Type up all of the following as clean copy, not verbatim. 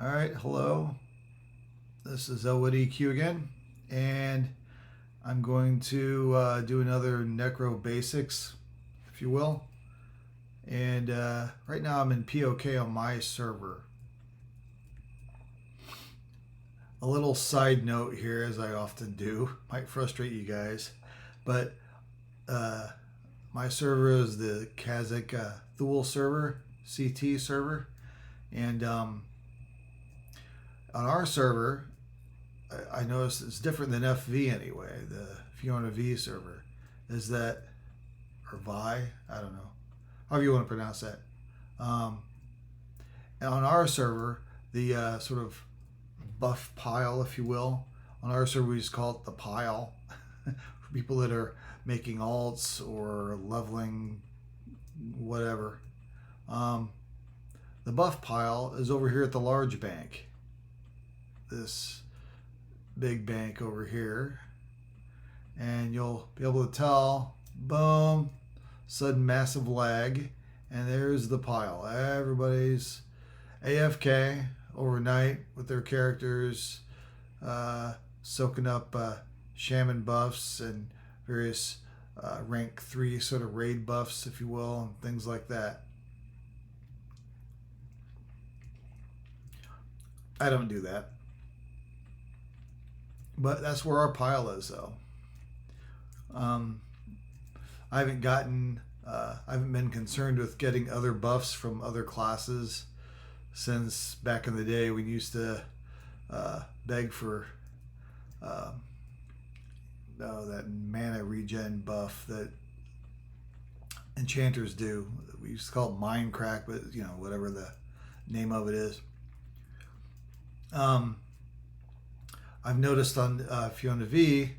All right, hello. This is Elwood EQ again, and I'm going to do another Necro Basics, if you will. And right now I'm in POK on my server. A little side note here, as I often do, might frustrate you guys, but my server is the Kazakh Thule server, CT server, and on our server, I noticed it's different than FV anyway. The Fiona V server is that, or Vi, I don't know, however you want to pronounce that. And on our server, the sort of buff pile, if you will, on our server we just call it the pile for people that are making alts or leveling, whatever. The buff pile is over here at the large bank. This big bank over here, and you'll be able to tell, boom, sudden massive lag, and there's the pile. Everybody's AFK overnight with their characters, soaking up shaman buffs and various rank 3 sort of raid buffs, if you will, and things like that. I don't do that. But that's where our pile is, though. I haven't been concerned with getting other buffs from other classes since back in the day when we used to beg for that mana regen buff that enchanters do. We used to call it mind crack, but whatever the name of it is. I've noticed on Fiona V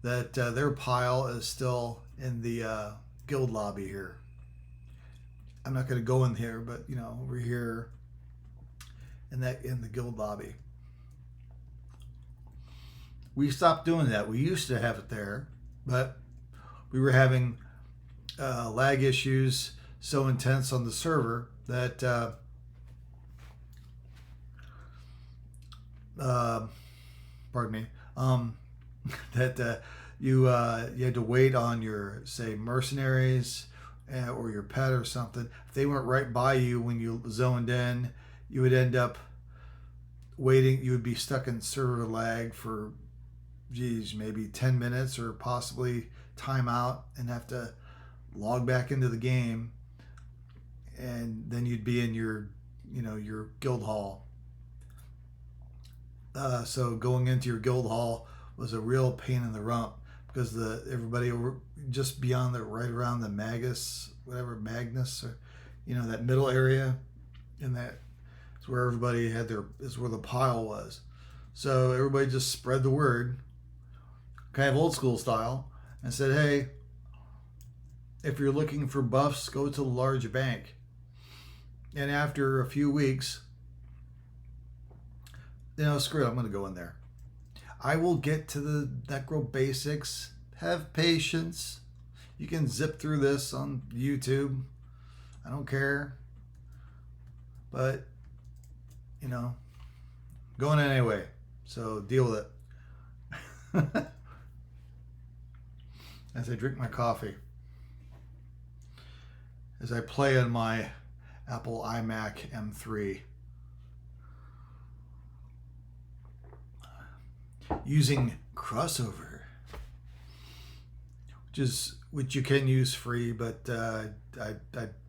that their pile is still in the guild lobby here. I'm not going to go in here, but over here in the guild lobby. We stopped doing that. We used to have it there, but we were having lag issues so intense on the server that pardon me, that you had to wait on your, say, mercenaries or your pet or something. If they weren't right by you when you zoned in, you would end up waiting. You would be stuck in server lag for, maybe 10 minutes or possibly time out and have to log back into the game. And then you'd be in your guild hall. So going into your guild hall was a real pain in the rump because everybody were just beyond right around the Magus, Magnus, or that middle area, and that is where everybody is where the pile was. So everybody just spread the word, kind of old school style, and said, hey, if you're looking for buffs, go to the large bank. And after a few weeks, screw it, I'm going to go in there. I will get to the Necro Basics. Have patience. You can zip through this on YouTube. I don't care. But, going in anyway. So deal with it. As I drink my coffee. As I play on my Apple iMac M3. Using Crossover, which you can use free, but I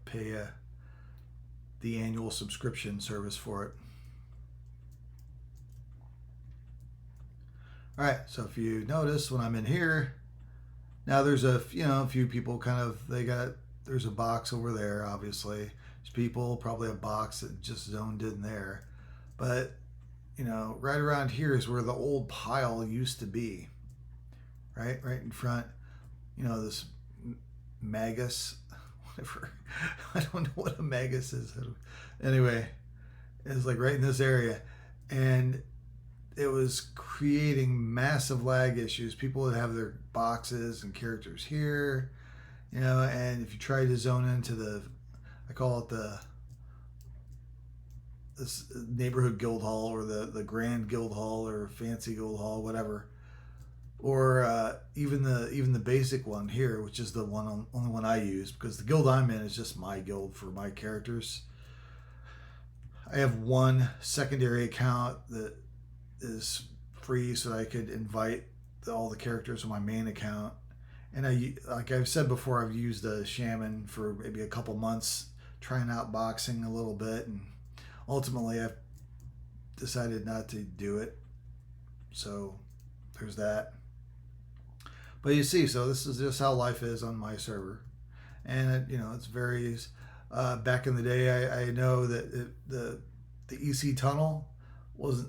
pay the annual subscription service for it. All right, so if you notice when I'm in here, now there's a few people there's a box over there. Obviously, there's people, probably a box that just zoned in there, but right around here is where the old pile used to be. Right in front. This Magus, whatever. I don't know what a Magus is. Anyway, it's like right in this area. And it was creating massive lag issues. People would have their boxes and characters here, and if you try to zone into I call it the this neighborhood guild hall or the grand guild hall or fancy guild hall, whatever, or even the basic one here, which is the only one I use because the guild I'm in is just my guild for my characters. I have one secondary account that is free so that I could invite all the characters on my main account. And like I've said before, I've used a shaman for maybe a couple months, trying out boxing a little bit, and ultimately I've decided not to do it. So there's that. But you see, so this is just how life is on my server, and it's varies. Back in the day, I know that the EC tunnel was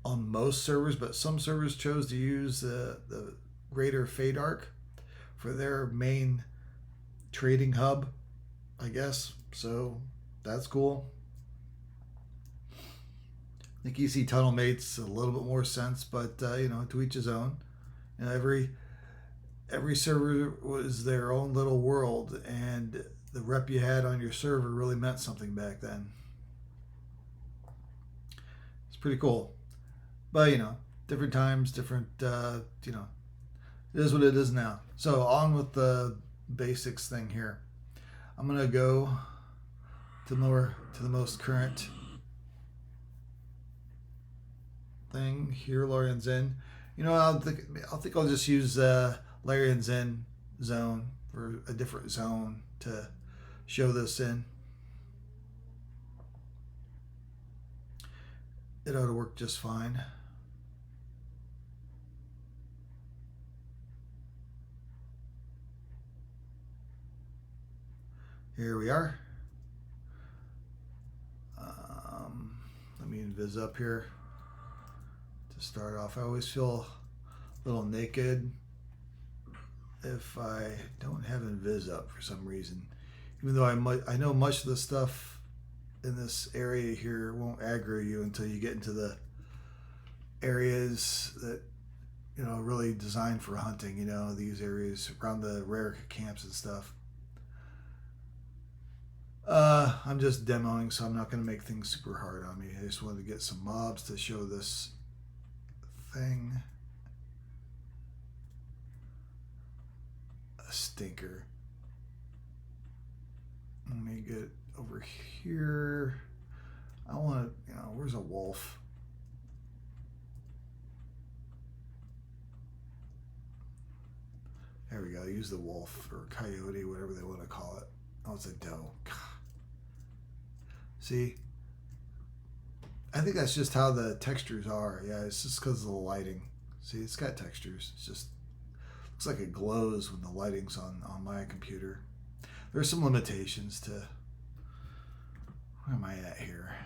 on most servers, but some servers chose to use the Greater Fadark for their main trading hub, I guess. So that's cool. I think EC tunnel makes a little bit more sense, but to each his own. Every server was their own little world, and the rep you had on your server really meant something back then. It's pretty cool. But, different times, different, it is what it is now. So on with the basics thing here. I'm going to go to the most current thing here, Larian's Inn. I think I'll just use Larian's Inn zone or a different zone to show this in. It ought to work just fine. Here we are. Let me invis up here to start off. I always feel a little naked if I don't have invis up for some reason. Even though I know much of the stuff in this area here won't aggro you until you get into the areas that really designed for hunting. These areas around the rare camps and stuff. I'm just demoing, so I'm not going to make things super hard on me. I just wanted to get some mobs to show this thing. A stinker. Let me get over here. I want to, where's a wolf? There we go. Use the wolf or coyote, whatever they want to call it. Oh, it's a doe. God. See? I think that's just how the textures are. Yeah, it's just because of the lighting. See, it's got textures. It's just looks like it glows when the lighting's on my computer. There's some limitations to... Where am I at here?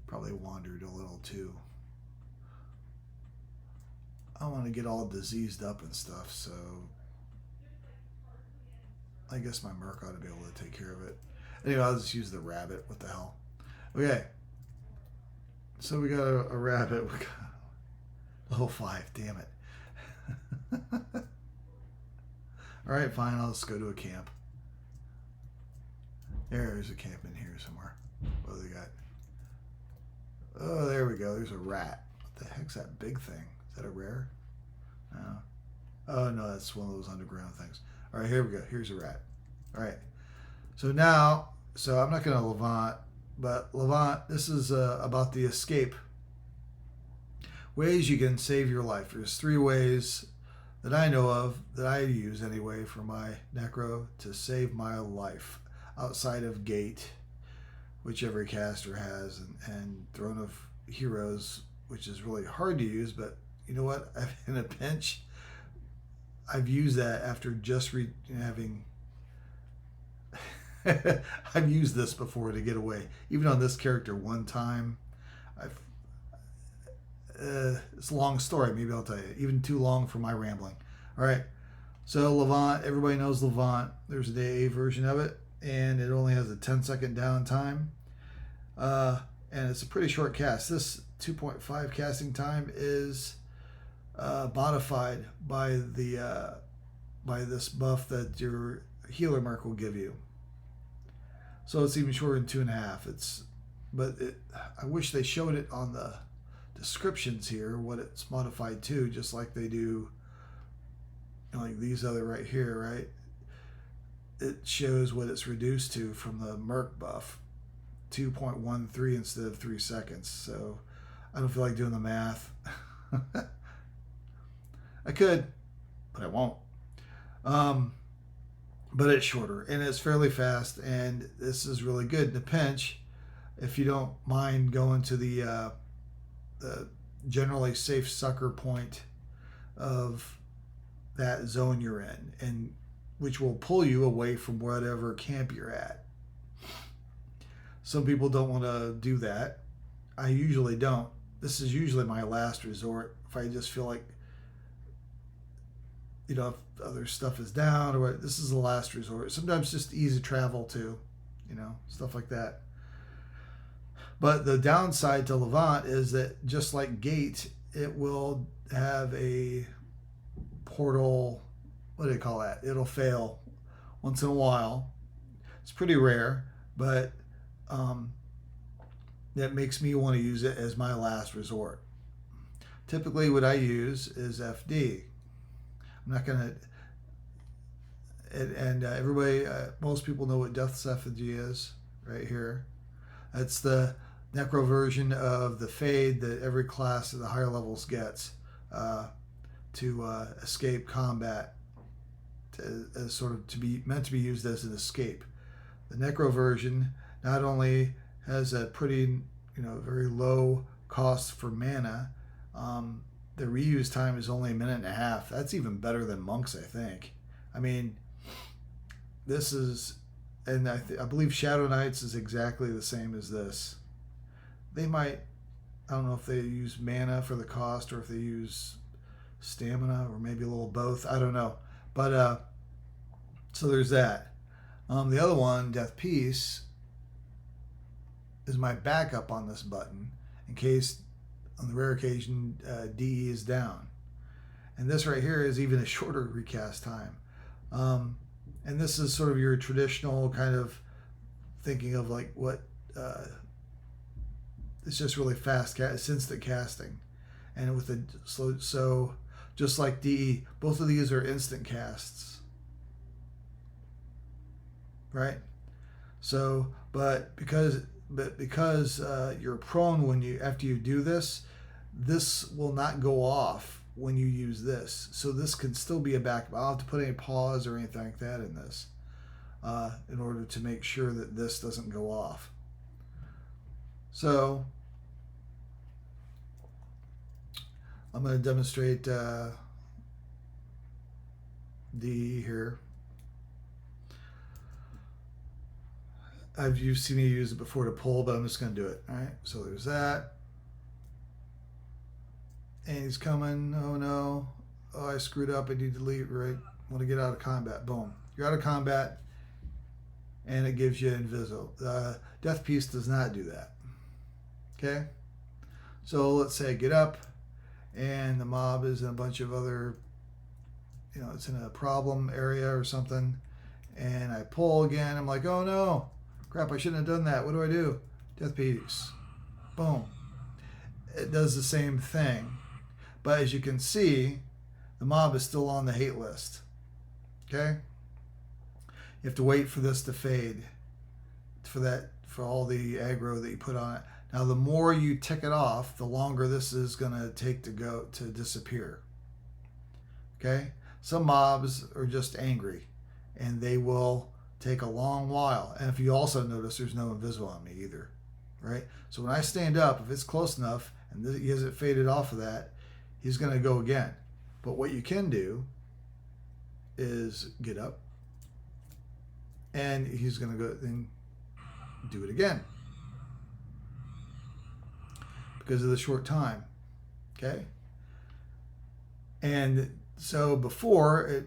Probably wandered a little too. I want to get all diseased up and stuff, so... I guess my merc ought to be able to take care of it. Anyway, I'll just use the rabbit. What the hell? Okay. So we got a rabbit. We got level 5. Damn it. All right, fine. I'll just go to a camp. There's a camp in here somewhere. What do they got? Oh, there we go. There's a rat. What the heck's that big thing? Is that a rare? No. Oh, no, that's one of those underground things. All right, here we go. Here's a rat. All right. So now, I'm not going to Levant, but Levant, this is about the escape. Ways you can save your life. There's 3 ways that I know of, that I use anyway, for my Necro to save my life outside of Gate, which every caster has, and Throne of Heroes, which is really hard to use, but you know what? In a pinch, I've used that after just having... I've used this before to get away. Even on this character one time. It's a long story. Maybe I'll tell you. Even too long for my rambling. All right. So Levant, everybody knows Levant. There's a day version of it, and it only has a 10-second downtime. And it's a pretty short cast. This 2.5 casting time is modified by the by this buff that your healer mark will give you. So it's even shorter than 2.5. I wish they showed it on the descriptions here, what it's modified to, just like they do, like these other right here, right? It shows what it's reduced to from the Merc buff, 2.13 instead of 3 seconds. So I don't feel like doing the math. I could, but I won't. But it's shorter and it's fairly fast, and this is really good in a pinch if you don't mind going to the generally safe sucker point of that zone you're in, and which will pull you away from whatever camp you're at. Some people don't want to do that. I usually don't. This is usually my last resort. If I just feel like, if other stuff is down or what, this is the last resort. Sometimes just easy travel too, stuff like that. But the downside to Levant is that just like Gate, it will have a portal, what do they call that? It'll fail once in a while. It's pretty rare, but that makes me want to use it as my last resort. Typically what I use is FD. I'm not going to, and everybody, most people know what Death's Effigy is right here. That's the Necro version of the Fade that every class at the higher levels gets to escape combat, as sort of meant to be used as an escape. The Necro version not only has a pretty, very low cost for mana. The reuse time is only 1.5 minutes. That's even better than Monks, I think. I mean, this is, and I believe Shadow Knights is exactly the same as this. They might, I don't know if they use mana for the cost or if they use stamina or maybe a little both. I don't know. But, so there's that. The other one, Death Peace, is my backup on this button in case, on the rare occasion, DE is down. And this right here is even a shorter recast time. And this is sort of your traditional kind of thinking of like what, it's just really fast, it's instant casting. And with the slow, so just like DE, both of these are instant casts. Right? So, but because you're prone after you do this, this will not go off when you use this. So this can still be a backup. I don't have to put any pause or anything like that in this in order to make sure that this doesn't go off. So I'm going to demonstrate D here. You've seen me use it before to pull, but I'm just going to do it. All right, so there's that. And he's coming. Oh no. Oh, I screwed up. I need to leave, right? I want to get out of combat. Boom. You're out of combat. And it gives you invisible. Death Peace does not do that. Okay? So let's say I get up and the mob is in a bunch of other, it's in a problem area or something. And I pull again. I'm like, oh no. Crap, I shouldn't have done that. What do I do? Death Peace. Boom. It does the same thing. But as you can see, the mob is still on the hate list. Okay? You have to wait for this to fade. For all the aggro that you put on it. Now, the more you tick it off, the longer this is going to take to disappear. Okay? Some mobs are just angry, and they will take a long while. And if you also notice, there's no invisible on me either. Right? So when I stand up, if it's close enough, and he hasn't faded off of that, he's going to go again. But what you can do is get up, and he's going to go and do it again because of the short time. Okay? And so before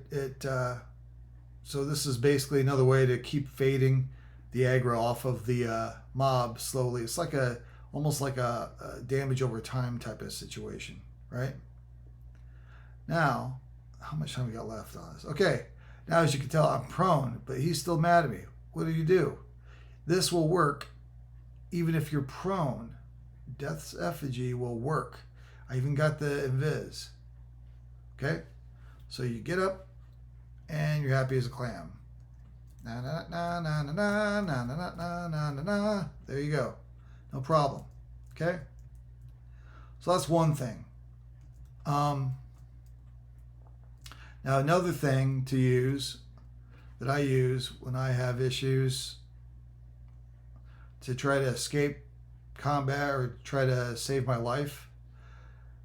so this is basically another way to keep fading the aggro off of the mob slowly. It's like almost like a damage over time type of situation, right? Now, how much time we got left on this? Okay, now as you can tell, I'm prone, but he's still mad at me. What do? This will work even if you're prone. Death's effigy will work. I even got the invis. Okay? So you get up and you're happy as a clam. Na na na na na na na na na na na na. There you go. No problem. Okay? So that's one thing. Now another thing to use that I use when I have issues to try to escape combat or try to save my life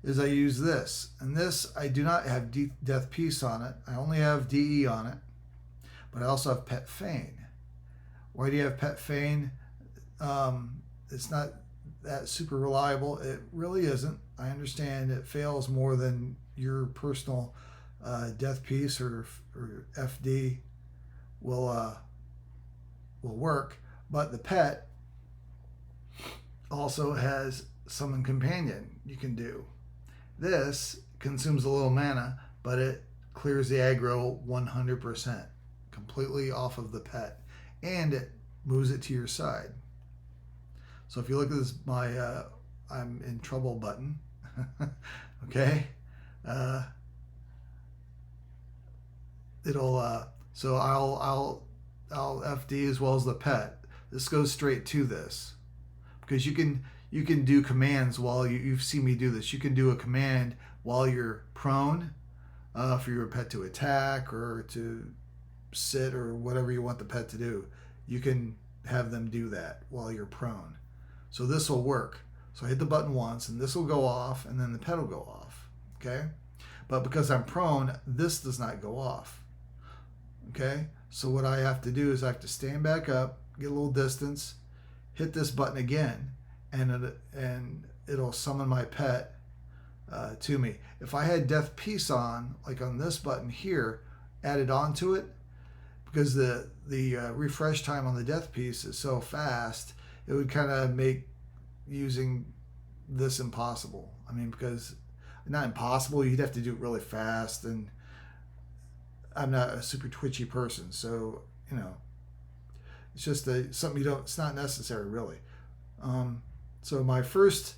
is I use this. And this, I do not have Death Piece on it. I only have DE on it. But I also have Pet Feign. Why do you have Pet Feign? It's not that super reliable. It really isn't. I understand it fails more than your personal Death Piece or FD will work. But the Pet also has Summon Companion you can do. This consumes a little mana, but it clears the aggro 100%, completely off of the Pet, and it moves it to your side. So if you look at this, my I'm in trouble button, okay, it'll so I'll FD as well as the Pet. This goes straight to this because you can do commands while you've seen me do this. You can do a command while you're prone for your pet to attack or to sit or whatever you want the pet to do. You can have them do that while you're prone. So this will work. So I hit the button once and this will go off and then the pet will go off. Okay? But because I'm prone, this does not go off. Okay? So what I have to do is I have to stand back up, get a little distance, hit this button again, and it'll summon my pet to me. If I had Death Piece on, like on this button here, added onto it, because the refresh time on the Death Piece is so fast, it would kind of make using this impossible. I mean, because not impossible, you'd have to do it really fast, and I'm not a super twitchy person, so you know, it's just something you don't. It's not necessary really. So my first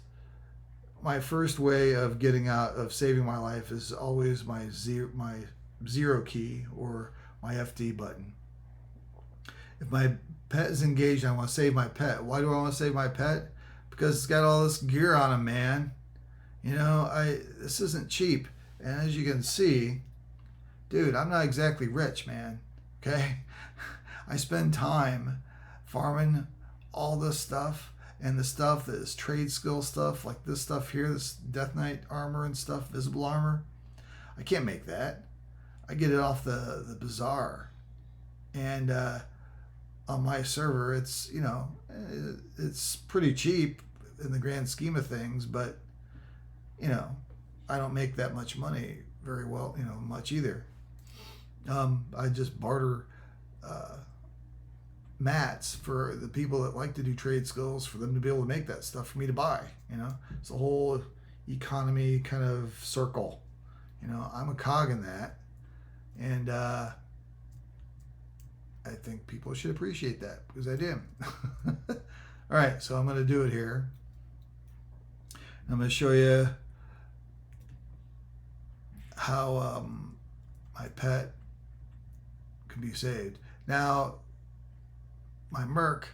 way of getting out of saving my life is always my zero key or my FD button. If my pet is engaged, I want to save my pet. Why do I want to save my pet? Because it's got all this gear on him, man. You know, this isn't cheap. And as you can see, dude, I'm not exactly rich, man. Okay? I spend time farming all this stuff, and the stuff that is trade skill stuff, like this stuff here, this Death Knight armor and stuff, visible armor. I can't make that. I get it off the bazaar. And on my server, it's, you know, it's pretty cheap in the grand scheme of things, but, you know, I don't make that much money very well, you know, much either. I just barter mats for the people that like to do trade skills, for them to be able to make that stuff for me to buy. You know, it's a whole economy kind of circle. You know, I'm a cog in that, and I think people should appreciate that because I do. All right, so I'm going to do it here. I'm going to show you how my pet can be saved. Now, my Merc,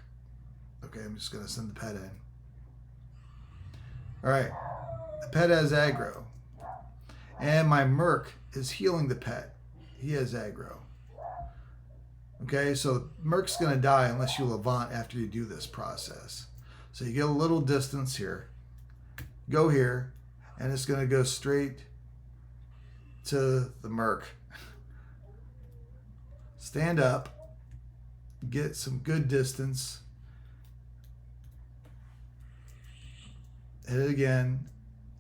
okay, I'm just going to send the pet in. All right, the pet has aggro, and my Merc is healing the pet. He has aggro. Okay, so Merc's going to die unless you Levant after you do this process. So you get a little distance here, go here, and it's going to go straight to the Merc. Stand up, get some good distance, hit it again,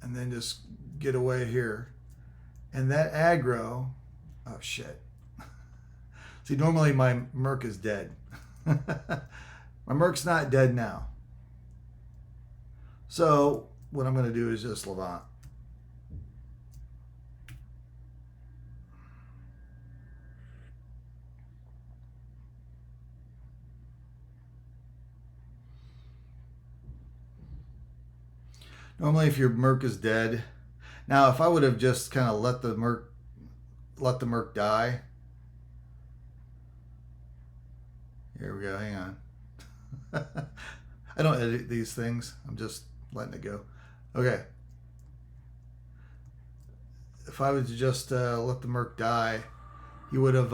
and then just get away here. And that aggro, oh shit. See, normally my Merc is dead. My Merc's not dead now. So what I'm going to do is just Levant. Normally, if your Merc is dead, now if I would have just kind of let the Merc die. Here we go. Hang on. I don't edit these things. I'm just letting it go. Okay. If I would just let the Merc die, he would have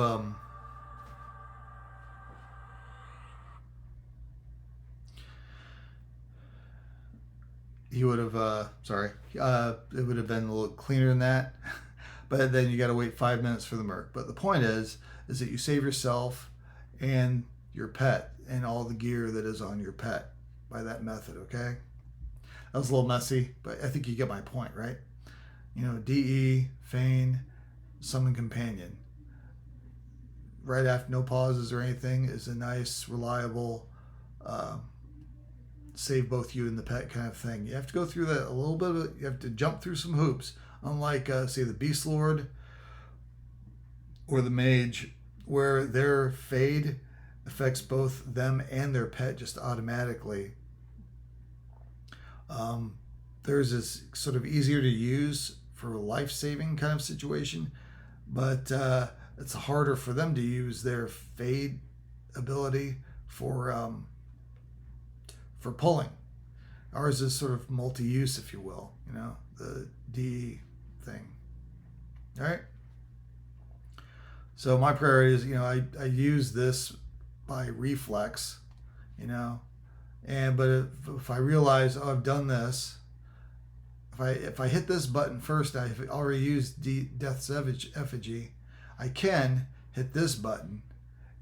sorry, it would have been a little cleaner than that. But then you got to wait 5 minutes for the Merc. But the point is that you save yourself and your pet and all the gear that is on your pet by that method. Okay, that was a little messy, but I think you get my point, right? You know, DE, feign, summon companion, right after, no pauses or anything, is a nice, reliable, save both you and the pet kind of thing. You have to go through that a little bit of it. You have to jump through some hoops, unlike say the Beast Lord or the Mage, where their fade affects both them and their pet just automatically. Theirs is sort of easier to use for a life-saving kind of situation, but it's harder for them to use their fade ability for pulling. Ours is sort of multi-use, if you will, you know, the D thing. All right. So my priority is, you know, I use this by reflex, you know, but if I realize, oh, I've done this, if I hit this button first, I've already used Death's Effigy, I can hit this button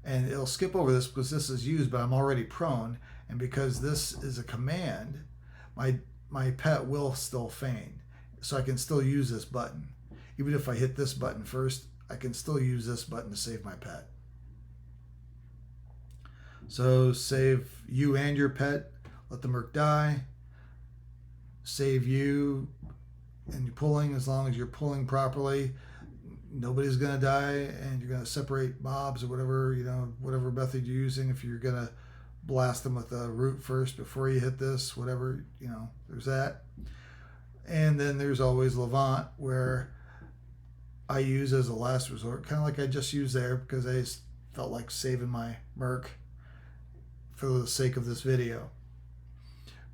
and it'll skip over this because this is used, but I'm already prone, and because this is a command, my pet will still feign, so I can still use this button. Even if I hit this button first, I can still use this button to save my pet. So save you and your pet, let the Merc die, save you and you're pulling. As long as you're pulling properly, nobody's going to die, and you're going to separate mobs or whatever, you know, whatever method you're using. If you're going to blast them with a root first before you hit this, whatever, you know, there's that. And then there's always Levant, where I use as a last resort, kind of like I just used there, because I felt like saving my Merc for the sake of this video.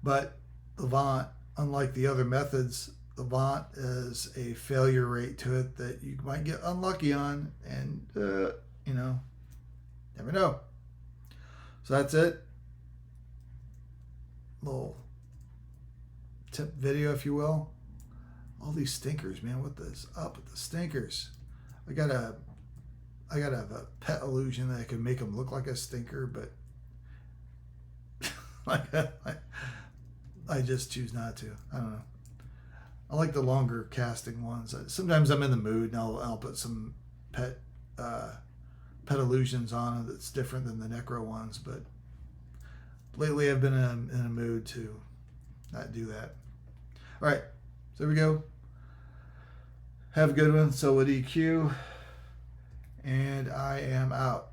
But Levant, unlike the other methods, Levant is a failure rate to it that you might get unlucky on, and you know, never know. So that's it. Little tip video, if you will. All these stinkers, man. What is up with the stinkers? I gotta have a pet illusion that I can make them look like a stinker, but I just choose not to. I don't know. I like the longer casting ones. Sometimes I'm in the mood and I'll put some pet illusions on that's different than the Necro ones, but lately I've been in a mood to not do that. All right, so there we go. Have a good one. So with EQ, and I am out.